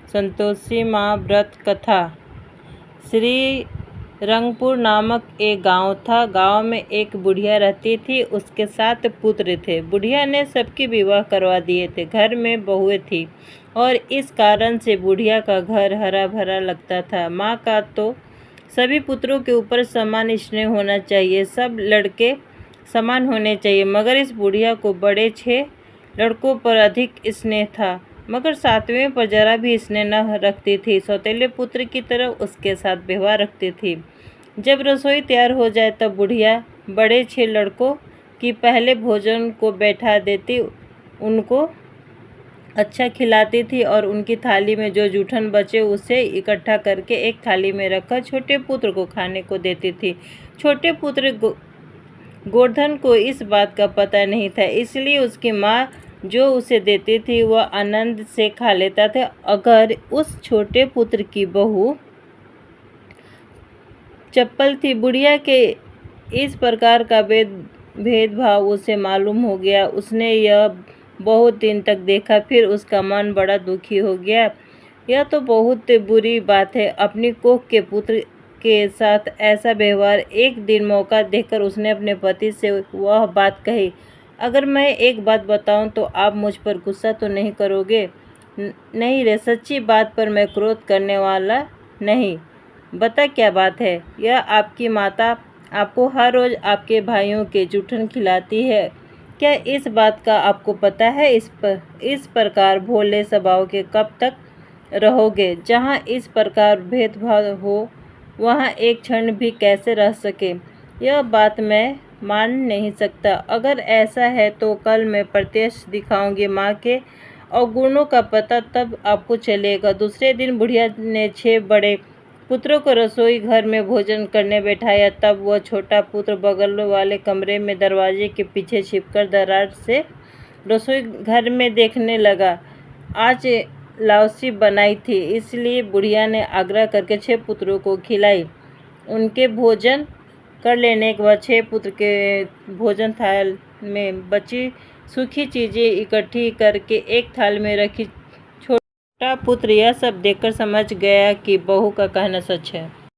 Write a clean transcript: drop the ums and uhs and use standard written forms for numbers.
संतोषी माँ व्रत कथा। श्री रंगपुर नामक एक गांव था। गांव में एक बुढ़िया रहती थी। उसके 7 पुत्र थे। बुढ़िया ने सबके विवाह करवा दिए थे। घर में बहुएं थी और इस कारण से बुढ़िया का घर हरा भरा लगता था। माँ का तो सभी पुत्रों के ऊपर समान स्नेह होना चाहिए, सब लड़के समान होने चाहिए, मगर इस बुढ़िया को बड़े 6 लड़कों पर अधिक स्नेह था, मगर 7वें पर जरा भी स्नेह न रखती थी। सौतेले पुत्र की तरह उसके साथ व्यवहार रखती थी। जब रसोई तैयार हो जाए तब बुढ़िया बड़े 6 लड़कों की पहले भोजन को बैठा देती, उनको अच्छा खिलाती थी और उनकी थाली में जो जूठन बचे उसे इकट्ठा करके एक थाली में रखकर छोटे पुत्र को खाने को देती थी। छोटे पुत्र गोवर्धन को इस बात का पता नहीं था, इसलिए उसकी माँ जो उसे देती थी वह आनंद से खा लेता था। अगर उस छोटे पुत्र की बहू चप्पल थी। बुढ़िया के इस प्रकार का भेदभाव उसे मालूम हो गया। उसने यह बहुत दिन तक देखा, फिर उसका मन बड़ा दुखी हो गया। यह तो बहुत बुरी बात है, अपनी कोख के पुत्र के साथ ऐसा व्यवहार। एक दिन मौका देखकर उसने अपने पति से वह बात कही। अगर मैं एक बात बताऊं तो आप मुझ पर गुस्सा तो नहीं करोगे? नहीं रे, सच्ची बात पर मैं क्रोध करने वाला नहीं। बता क्या बात है? यह आपकी माता आपको हर रोज आपके भाइयों के जूठन खिलाती है, क्या इस बात का आपको पता है? इस प्रकार भोले स्वभाव के कब तक रहोगे? जहाँ इस प्रकार भेदभाव हो वहाँ एक क्षण भी कैसे रह सके? यह बात मैं मान नहीं सकता। अगर ऐसा है तो कल मैं प्रत्यक्ष दिखाऊंगी माँ के अवगुणों का पता, तब आपको चलेगा। दूसरे दिन बुढ़िया ने 6 बड़े पुत्रों को रसोई घर में भोजन करने बैठाया। तब वह छोटा पुत्र बगल वाले कमरे में दरवाजे के पीछे छिपकर दरार से रसोई घर में देखने लगा। आज लौसी बनाई थी, इसलिए बुढ़िया ने आग्रह करके 6 पुत्रों को खिलाई। उनके भोजन कर लेने के बाद 6 पुत्र के भोजन थाल में बची सूखी चीज़ें इकट्ठी करके एक थाल में रखी। छोटा पुत्र यह सब देखकर समझ गया कि बहू का कहना सच है।